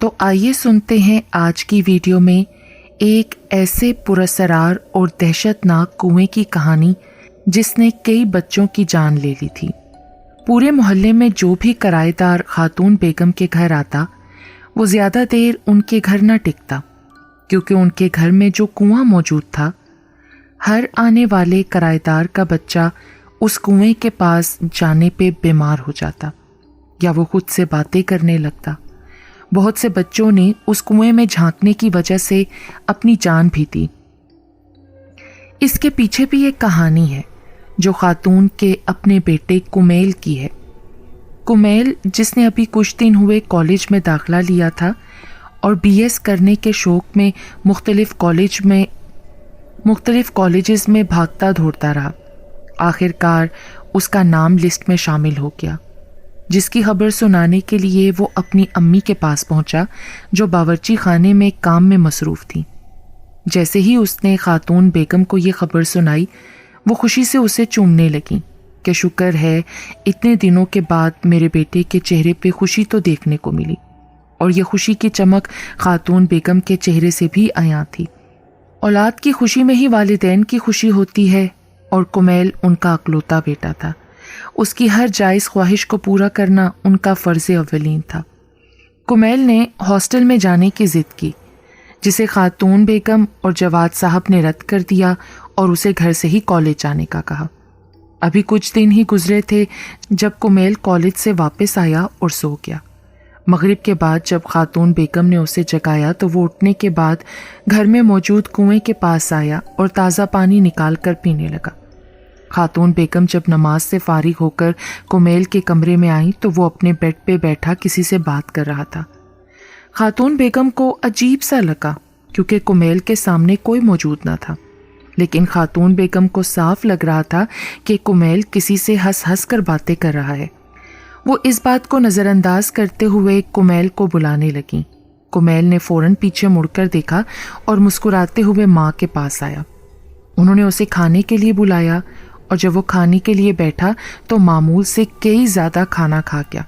تو آئیے سنتے ہیں آج کی ویڈیو میں ایک ایسے پراسرار اور دہشتناک کنویں کی کہانی جس نے کئی بچوں کی جان لے لی تھی۔ پورے محلے میں جو بھی کرایہ دار خاتون بیگم کے گھر آتا وہ زیادہ دیر ان کے گھر نہ ٹکتا، کیونکہ ان کے گھر میں جو کنواں موجود تھا، ہر آنے والے کرایہ دار کا بچہ اس کنویں کے پاس جانے پہ بیمار ہو جاتا یا وہ خود سے باتیں کرنے لگتا۔ بہت سے بچوں نے اس کنویں میں جھانکنے کی وجہ سے اپنی جان بھی دی۔ اس کے پیچھے بھی ایک کہانی ہے جو خاتون کے اپنے بیٹے کمیل کی ہے۔ کمیل جس نے ابھی کچھ دن ہوئے کالج میں داخلہ لیا تھا اور بی ایس کرنے کے شوق میں مختلف کالجز میں بھاگتا دھوڑتا رہا، آخر کار اس کا نام لسٹ میں شامل ہو گیا، جس کی خبر سنانے کے لیے وہ اپنی امی کے پاس پہنچا جو باورچی خانے میں کام میں مصروف تھی۔ جیسے ہی اس نے خاتون بیگم کو یہ خبر سنائی، وہ خوشی سے اسے چومنے لگی کہ شکر ہے اتنے دنوں کے بعد میرے بیٹے کے چہرے پہ خوشی تو دیکھنے کو ملی، اور یہ خوشی کی چمک خاتون بیگم کے چہرے سے بھی عیاں تھی۔ اولاد کی خوشی میں ہی والدین کی خوشی ہوتی ہے، اور کمیل ان کا اکلوتا بیٹا تھا۔ اس کی ہر جائز خواہش کو پورا کرنا ان کا فرض اولین تھا۔ کمیل نے ہاسٹل میں جانے کی ضد کی، جسے خاتون بیگم اور جواد صاحب نے رد کر دیا اور اسے گھر سے ہی کالج جانے کا کہا۔ ابھی کچھ دن ہی گزرے تھے جب کمیل کالج سے واپس آیا اور سو گیا۔ مغرب کے بعد جب خاتون بیگم نے اسے جگایا تو وہ اٹھنے کے بعد گھر میں موجود کنویں کے پاس آیا اور تازہ پانی نکال کر پینے لگا۔ خاتون بیگم جب نماز سے فارغ ہو کر کمیل کے کمرے میں آئی تو وہ اپنے بیڈ پہ بیٹھا کسی سے بات کر رہا تھا۔ خاتون بیگم کو عجیب سا لگا کیونکہ کمیل کے سامنے کوئی موجود نہ تھا، لیکن خاتون بیگم کو صاف لگ رہا تھا کہ کمیل کسی سے ہنس ہنس کر باتیں کر رہا ہے۔ وہ اس بات کو نظر انداز کرتے ہوئے کمیل کو بلانے لگیں۔ کمیل نے فوراً پیچھے مڑ کر دیکھا اور مسکراتے ہوئے ماں کے پاس آیا۔ انہوں نے اسے کھانے کے لیے بلایا، اور جب وہ کھانے کے لیے بیٹھا تو معمول سے کئی زیادہ کھانا کھا گیا۔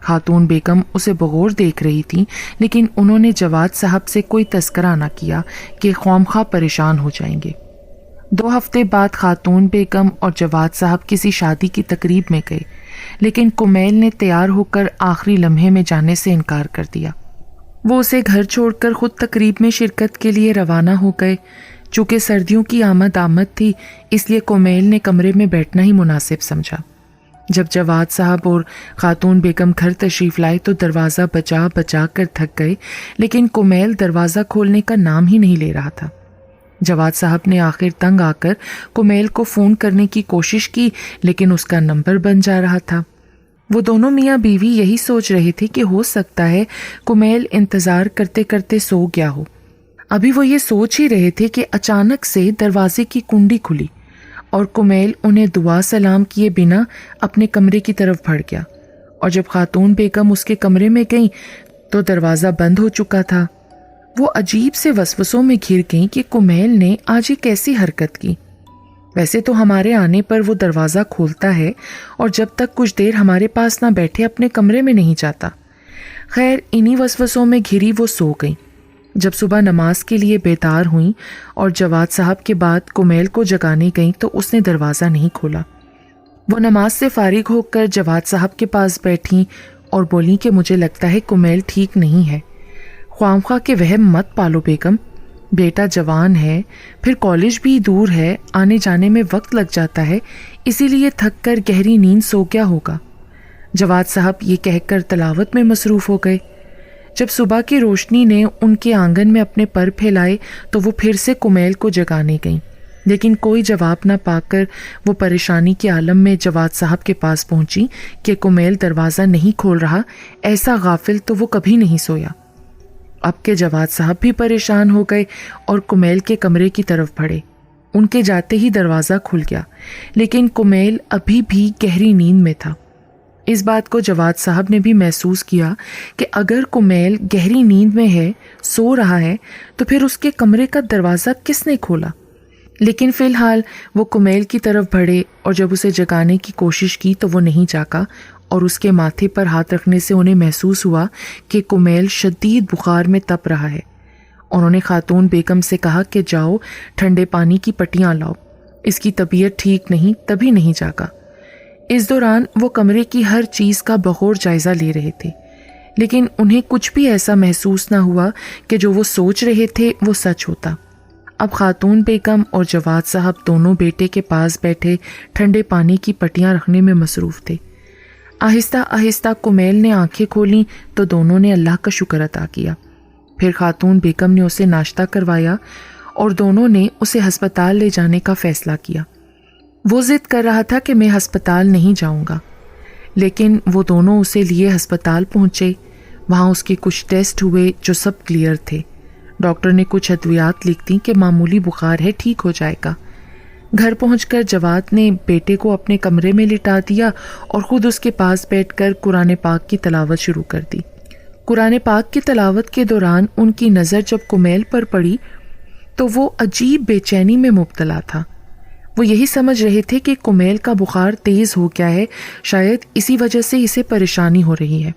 خاتون بیگم اسے بغور دیکھ رہی تھی، لیکن انہوں نے جواد صاحب سے کوئی تذکرہ نہ کیا کہ خواہ پریشان ہو جائیں گے۔ 2 ہفتے بعد خاتون بیگم اور جواد صاحب کسی شادی کی تقریب میں گئے، لیکن کمیل نے تیار ہو کر آخری لمحے میں جانے سے انکار کر دیا۔ وہ اسے گھر چھوڑ کر خود تقریب میں شرکت کے لیے روانہ ہو گئے۔ چونکہ سردیوں کی آمد تھی، اس لیے کمیل نے کمرے میں بیٹھنا ہی مناسب سمجھا۔ جب جواد صاحب اور خاتون بیگم گھر تشریف لائے تو دروازہ بجا کر تھک گئے، لیکن کمیل دروازہ کھولنے کا نام ہی نہیں لے رہا تھا۔ جواد صاحب نے آخر تنگ آ کر کمیل کو فون کرنے کی کوشش کی، لیکن اس کا نمبر بن جا رہا تھا۔ وہ دونوں میاں بیوی یہی سوچ رہے تھے کہ ہو سکتا ہے کمیل انتظار کرتے کرتے سو گیا ہو۔ ابھی وہ یہ سوچ ہی رہے تھے کہ اچانک سے دروازے کی کنڈی کھلی اور کمیل انہیں دعا سلام کیے بنا اپنے کمرے کی طرف بڑھ گیا، اور جب خاتون بیگم اس کے کمرے میں گئیں تو دروازہ بند ہو چکا تھا۔ وہ عجیب سے وسوسوں میں گھر گئیں کہ کمیل نے آج یہ کیسی حرکت کی۔ ویسے تو ہمارے آنے پر وہ دروازہ کھولتا ہے اور جب تک کچھ دیر ہمارے پاس نہ بیٹھے اپنے کمرے میں نہیں جاتا۔ خیر انہی وسوسوں میں گھری وہ سو گئیں۔ جب صبح نماز کے لیے بیدار ہوئیں اور جواد صاحب کے بعد کمیل کو جگانے گئیں تو اس نے دروازہ نہیں کھولا۔ وہ نماز سے فارغ ہو کر جواد صاحب کے پاس بیٹھیں اور بولیں کہ مجھے لگتا ہے کمیل ٹھیک نہیں ہے۔ خواہ کے وہم مت پالو بیگم، بیٹا جوان ہے، پھر کالج بھی دور ہے، آنے جانے میں وقت لگ جاتا ہے، اسی لیے تھک کر گہری نیند سو گیا ہوگا۔ جواد صاحب یہ کہہ کر تلاوت میں مصروف ہو گئے۔ جب صبح کی روشنی نے ان کے آنگن میں اپنے پر پھیلائے تو وہ پھر سے کمیل کو جگانے گئیں، لیکن کوئی جواب نہ پا کر وہ پریشانی کے عالم میں جواد صاحب کے پاس پہنچی کہ کمیل دروازہ نہیں کھول رہا، ایسا غافل تو وہ کبھی نہیں سویا۔ اب کے جواد صاحب بھی پریشان ہو گئے اور کمیل کے کمرے کی طرف بڑھے۔ ان کے جاتے ہی دروازہ کھل گیا، لیکن کمیل ابھی بھی گہری نیند میں تھا۔ اس بات کو جواد صاحب نے بھی محسوس کیا کہ اگر کمیل گہری نیند میں ہے، سو رہا ہے، تو پھر اس کے کمرے کا دروازہ کس نے کھولا؟ لیکن فی الحال وہ کمیل کی طرف بڑھے اور جب اسے جگانے کی کوشش کی تو وہ نہیں جاگا اور اس کے ماتھے پر ہاتھ رکھنے سے انہیں محسوس ہوا کہ کمیل شدید بخار میں تپ رہا ہے۔ انہوں نے خاتون بیگم سے کہا کہ جاؤ ٹھنڈے پانی کی پٹیاں لاؤ، اس کی طبیعت ٹھیک نہیں، تبھی نہیں جاگا۔ اس دوران وہ کمرے کی ہر چیز کا بغور جائزہ لے رہے تھے، لیکن انہیں کچھ بھی ایسا محسوس نہ ہوا کہ جو وہ سوچ رہے تھے وہ سچ ہوتا۔ اب خاتون بیگم اور جواد صاحب دونوں بیٹے کے پاس بیٹھے ٹھنڈے پانی کی پٹیاں رکھنے میں مصروف تھے۔ آہستہ آہستہ کمیل نے آنکھیں کھولیں تو دونوں نے اللہ کا شکر ادا کیا۔ پھر خاتون بیگم نے اسے ناشتہ کروایا اور دونوں نے اسے ہسپتال لے جانے کا فیصلہ کیا۔ وہ ضد کر رہا تھا کہ میں ہسپتال نہیں جاؤں گا، لیکن وہ دونوں اسے لیے ہسپتال پہنچے۔ وہاں اس کے کچھ ٹیسٹ ہوئے جو سب کلیئر تھے۔ ڈاکٹر نے کچھ ادویات لکھ دیں کہ معمولی بخار ہے، ٹھیک ہو جائے گا۔ گھر پہنچ کر جواد نے بیٹے کو اپنے کمرے میں لٹا دیا اور خود اس کے پاس بیٹھ کر قرآن پاک کی تلاوت شروع کر دی۔ قرآن پاک کی تلاوت کے دوران ان کی نظر جب کمیل پر پڑی تو وہ عجیب بے چینی میں مبتلا تھا۔ وہ یہی سمجھ رہے تھے کہ کمیل کا بخار تیز ہو گیا ہے، شاید اسی وجہ سے اسے پریشانی ہو رہی ہے۔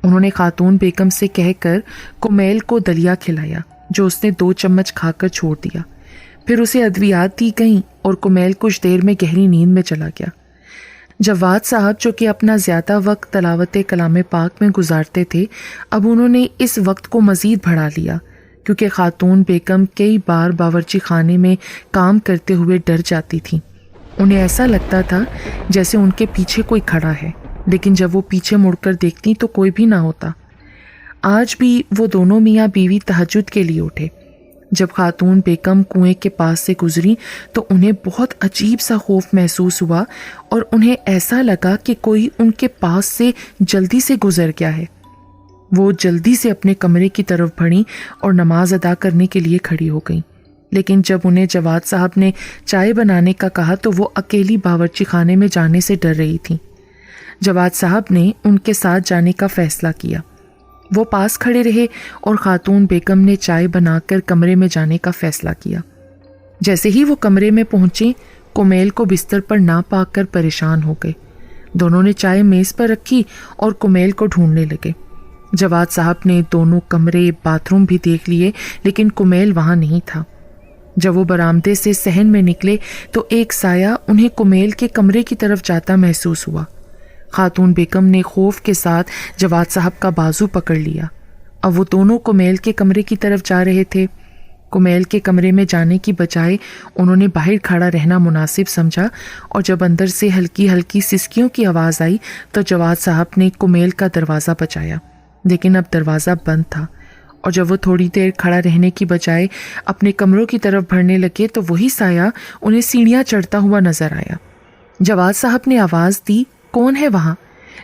انہوں نے خاتون بیگم سے کہہ کر کمیل کو دلیا کھلایا، جو اس نے 2 چمچ کھا کر چھوڑ دیا۔ پھر اسے ادویات دی گئیں اور کمیل کچھ دیر میں گہری نیند میں چلا گیا۔ جواد صاحب جو کہ اپنا زیادہ وقت تلاوت کلام پاک میں گزارتے تھے، اب انہوں نے اس وقت کو مزید بڑھا لیا، کیونکہ خاتون بیگم کئی بار باورچی خانے میں کام کرتے ہوئے ڈر جاتی تھیں۔ انہیں ایسا لگتا تھا جیسے ان کے پیچھے کوئی کھڑا ہے، لیکن جب وہ پیچھے مڑ کر دیکھتی تو کوئی بھی نہ ہوتا۔ آج بھی وہ دونوں میاں بیوی تہجد کے لیے اٹھے۔ جب خاتون بیگم کنویں کے پاس سے گزری تو انہیں بہت عجیب سا خوف محسوس ہوا اور انہیں ایسا لگا کہ کوئی ان کے پاس سے جلدی سے گزر گیا ہے۔ وہ جلدی سے اپنے کمرے کی طرف بڑھیں اور نماز ادا کرنے کے لیے کھڑی ہو گئیں، لیکن جب انہیں جواد صاحب نے چائے بنانے کا کہا تو وہ اکیلی باورچی خانے میں جانے سے ڈر رہی تھیں۔ جواد صاحب نے ان کے ساتھ جانے کا فیصلہ کیا۔ وہ پاس کھڑے رہے اور خاتون بیگم نے چائے بنا کر کمرے میں جانے کا فیصلہ کیا۔ جیسے ہی وہ کمرے میں پہنچے، کمیل کو بستر پر نہ پا کر پریشان ہو گئے۔ دونوں نے چائے میز پر رکھی اور کمیل کو ڈھونڈنے لگے۔ جواد صاحب نے دونوں کمرے، باتھ روم بھی دیکھ لیے، لیکن کمیل وہاں نہیں تھا۔ جب وہ برآمدے سے صحن میں نکلے تو ایک سایہ انہیں کمیل کے کمرے کی طرف جاتا محسوس ہوا۔ خاتون بیگم نے خوف کے ساتھ جواد صاحب کا بازو پکڑ لیا۔ اب وہ دونوں کمیل کے کمرے کی طرف جا رہے تھے۔ کمیل کے کمرے میں جانے کی بجائے انہوں نے باہر کھڑا رہنا مناسب سمجھا، اور جب اندر سے ہلکی ہلکی سسکیوں کی آواز آئی تو جواد صاحب نے کمیل کا دروازہ بجایا، لیکن اب دروازہ بند تھا، اور جب وہ تھوڑی دیر کھڑا رہنے کی بجائے اپنے کمروں کی طرف بڑھنے لگے تو وہی سایہ انہیں سیڑھیاں چڑھتا ہوا نظر آیا۔ جواد صاحب نے آواز دی، کون ہے وہاں؟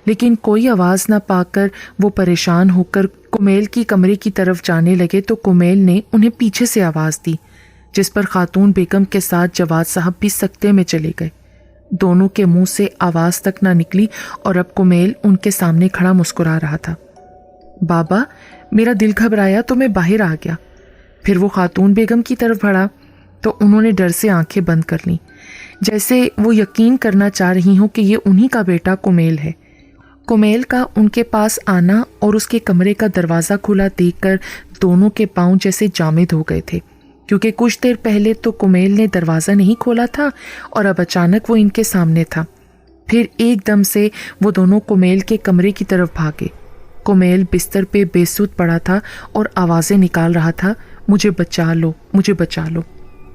لیکن کوئی آواز نہ پا کر وہ پریشان ہو کر کمیل کی کمرے کی طرف جانے لگے تو کمیل نے انہیں پیچھے سے آواز دی، جس پر خاتون بیگم کے ساتھ جواد صاحب بھی سکتے میں چلے گئے۔ دونوں کے منہ سے آواز تک نہ نکلی اور اب کمیل ان کے سامنے کھڑا مسکرا رہا تھا۔ بابا، میرا دل گھبرایا تو میں باہر آ گیا۔ پھر وہ خاتون بیگم کی طرف بڑھا تو انہوں نے ڈر سے آنکھیں بند کر لیں، جیسے وہ یقین کرنا چاہ رہی ہوں کہ یہ انہی کا بیٹا کمیل ہے۔ کمیل کا ان کے پاس آنا اور اس کے کمرے کا دروازہ کھلا دیکھ کر دونوں کے پاؤں جیسے جامد ہو گئے تھے، کیونکہ کچھ دیر پہلے تو کمیل نے دروازہ نہیں کھولا تھا اور اب اچانک وہ ان کے سامنے تھا۔ پھر ایک دم سے وہ دونوں کمیل کے کمرے کی طرف بھاگے۔ کمیل بستر پہ بے سود پڑا تھا اور آوازیں نکال رہا تھا، مجھے بچا لو، مجھے بچا لو۔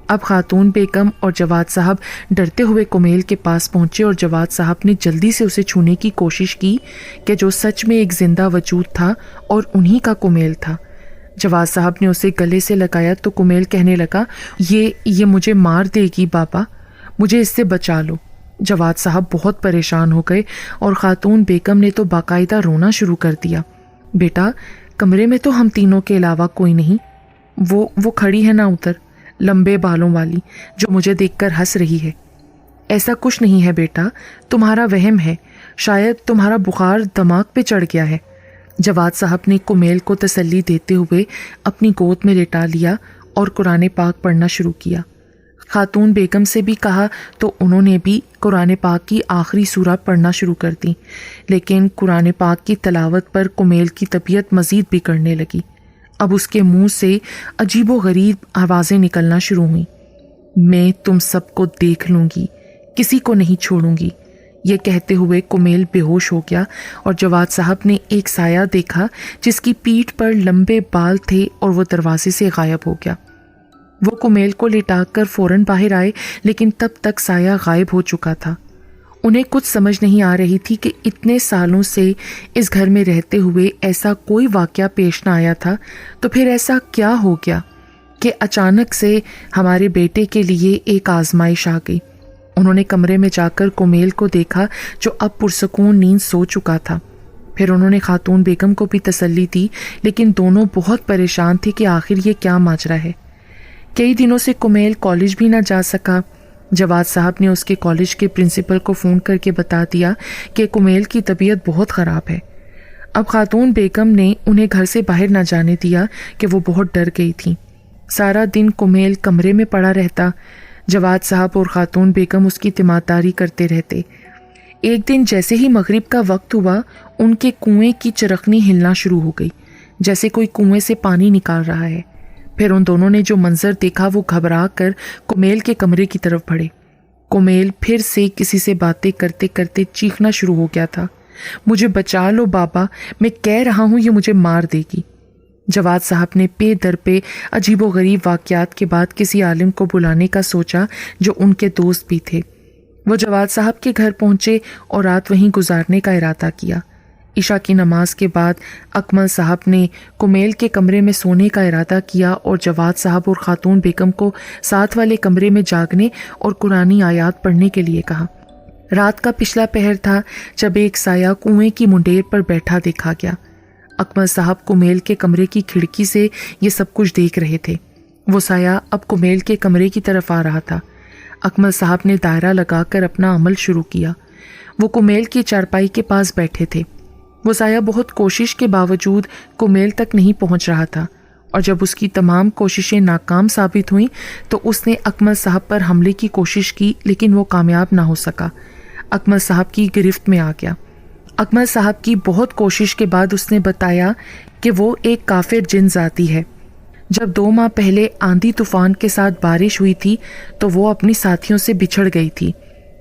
اب خاتون بیگم اور جواد صاحب ڈرتے ہوئے کمیل کے پاس پہنچے اور جواد صاحب نے جلدی سے اسے چھونے کی کوشش کی کہ جو سچ میں ایک زندہ وجود تھا اور انہی کا کمیل تھا۔ جواد صاحب نے اسے گلے سے لگایا تو کمیل کہنے لگا، یہ مجھے مار دے گی بابا، مجھے اس سے بچا لو۔ جواد صاحب بہت پریشان ہو گئے اور خاتون بیگم نے تو باقاعدہ رونا شروع کر دیا۔ بیٹا، کمرے میں تو ہم تینوں کے علاوہ کوئی نہیں، وہ کھڑی ہے نا ادھر، لمبے بالوں والی، جو مجھے دیکھ کر ہنس رہی ہے۔ ایسا کچھ نہیں ہے بیٹا، تمہارا وہم ہے، شاید تمہارا بخار دماغ پہ چڑھ گیا ہے۔ جواد صاحب نے کمیل کو تسلی دیتے ہوئے اپنی گود میں لٹا لیا اور قرآن پاک پڑھنا شروع کیا۔ خاتون بیگم سے بھی کہا تو انہوں نے بھی قرآن پاک کی آخری سورہ پڑھنا شروع کر دی، لیکن قرآن پاک کی تلاوت پر کمیل کی طبیعت مزید بگڑنے لگی۔ اب اس کے منہ سے عجیب و غریب آوازیں نکلنا شروع ہوئیں۔ میں تم سب کو دیکھ لوں گی، کسی کو نہیں چھوڑوں گی، یہ کہتے ہوئے کمیل بے ہوش ہو گیا اور جواد صاحب نے ایک سایہ دیکھا جس کی پیٹھ پر لمبے بال تھے اور وہ دروازے سے غائب ہو گیا۔ وہ کمیل کو لٹا کر فوراً باہر آئے، لیکن تب تک سایہ غائب ہو چکا تھا۔ انہیں کچھ سمجھ نہیں آ رہی تھی کہ اتنے سالوں سے اس گھر میں رہتے ہوئے ایسا کوئی واقعہ پیش نہ آیا تھا، تو پھر ایسا کیا ہو گیا کہ اچانک سے ہمارے بیٹے کے لیے ایک آزمائش آ گئی۔ انہوں نے کمرے میں جا کر کمیل کو دیکھا جو اب پرسکون نیند سو چکا تھا۔ پھر انہوں نے خاتون بیگم کو بھی تسلی دی، لیکن دونوں بہت پریشان تھے کہ آخر یہ کیا ماجرا ہے۔ کئی دنوں سے کمیل کالج بھی نہ جا سکا۔ جواد صاحب نے اس کے کالج کے پرنسپل کو فون کر کے بتا دیا کہ کمیل کی طبیعت بہت خراب ہے۔ اب خاتون بیگم نے انہیں گھر سے باہر نہ جانے دیا کہ وہ بہت ڈر گئی تھیں۔ سارا دن کمیل کمرے میں پڑا رہتا، جواد صاحب اور خاتون بیگم اس کی تیمارداری کرتے رہتے۔ ایک دن جیسے ہی مغرب کا وقت ہوا، ان کے کنویں کی چرخنی ہلنا شروع ہو گئی، جیسے کوئی کنویں سے پانی نکال رہا ہے۔ پھر ان دونوں نے جو منظر دیکھا وہ گھبرا کر کمیل کے کمرے کی طرف بڑھے۔ کمیل پھر سے کسی سے باتیں کرتے کرتے چیخنا شروع ہو گیا تھا، مجھے بچا لو بابا، میں کہہ رہا ہوں یہ مجھے مار دے گی۔ جواد صاحب نے پے در پہ عجیب و غریب واقعات کے بعد کسی عالم کو بلانے کا سوچا جو ان کے دوست بھی تھے۔ وہ جواد صاحب کے گھر پہنچے اور رات وہیں گزارنے کا ارادہ کیا۔ عشاء کی نماز کے بعد اکمل صاحب نے کمیل کے کمرے میں سونے کا ارادہ کیا اور جواد صاحب اور خاتون بیگم کو ساتھ والے کمرے میں جاگنے اور قرآنی آیات پڑھنے کے لیے کہا۔ رات کا پچھلا پہر تھا جب ایک سایہ کنویں کی منڈیر پر بیٹھا دیکھا گیا۔ اکمل صاحب کمیل کے کمرے کی کھڑکی سے یہ سب کچھ دیکھ رہے تھے۔ وہ سایہ اب کمیل کے کمرے کی طرف آ رہا تھا۔ اکمل صاحب نے دائرہ لگا کر اپنا عمل شروع کیا۔ وہ کمیل کی چارپائی کے پاس بیٹھے تھے۔ وہ سایہ بہت کوشش کے باوجود کمیل تک نہیں پہنچ رہا تھا، اور جب اس کی تمام کوششیں ناکام ثابت ہوئیں تو اس نے اکمل صاحب پر حملے کی کوشش کی، لیکن وہ کامیاب نہ ہو سکا۔ اکمل صاحب کی گرفت میں آ گیا۔ اکمل صاحب کی بہت کوشش کے بعد اس نے بتایا کہ وہ ایک کافر جن ذاتی ہے۔ جب 2 ماہ پہلے آندھی طوفان کے ساتھ بارش ہوئی تھی تو وہ اپنی ساتھیوں سے بچھڑ گئی تھی،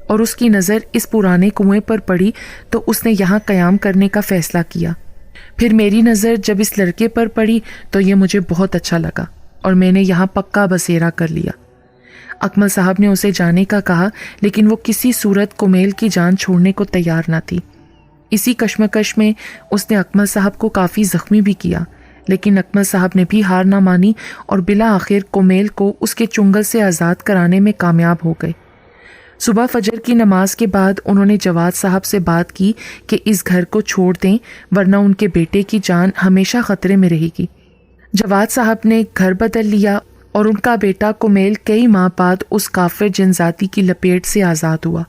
اور اس کی نظر اس پرانے کنویں پر پڑی تو اس نے یہاں قیام کرنے کا فیصلہ کیا۔ پھر میری نظر جب اس لڑکے پر پڑی تو یہ مجھے بہت اچھا لگا اور میں نے یہاں پکا بسیرا کر لیا۔ اکمل صاحب نے اسے جانے کا کہا، لیکن وہ کسی صورت کمیل کی جان چھوڑنے کو تیار نہ تھی۔ اسی کشمکش میں اس نے اکمل صاحب کو کافی زخمی بھی کیا، لیکن اکمل صاحب نے بھی ہار نہ مانی اور بالآخر کمیل کو اس کے چنگل سے آزاد کرانے میں کامیاب ہو گئے۔ صبح فجر کی نماز کے بعد انہوں نے جواد صاحب سے بات کی کہ اس گھر کو چھوڑ دیں ورنہ ان کے بیٹے کی جان ہمیشہ خطرے میں رہے گی۔ جواد صاحب نے گھر بدل لیا اور ان کا بیٹا کمیل کئی ماہ بعد اس کافر جن ذاتی کی لپیٹ سے آزاد ہوا۔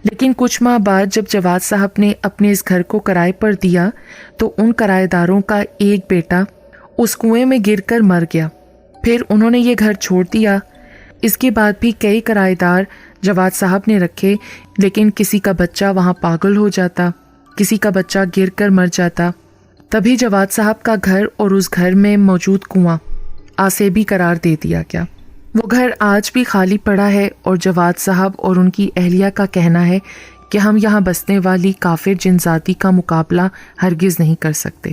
لیکن کچھ ماہ بعد جب جواد صاحب نے اپنے اس گھر کو کرائے پر دیا تو ان کرایہ داروں کا ایک بیٹا اس کنویں میں گر کر مر گیا۔ پھر انہوں نے یہ گھر چھوڑ دیا۔ اس کے بعد بھی کئی کرایہ دار جواد صاحب نے رکھے، لیکن کسی کا بچہ وہاں پاگل ہو جاتا، کسی کا بچہ گر کر مر جاتا۔ تبھی جواد صاحب کا گھر اور اس گھر میں موجود کنواں آسیبی قرار دے دیا گیا۔ وہ گھر آج بھی خالی پڑا ہے اور جواد صاحب اور ان کی اہلیہ کا کہنا ہے کہ ہم یہاں بسنے والی کافر جن ذاتی کا مقابلہ ہرگز نہیں کر سکتے۔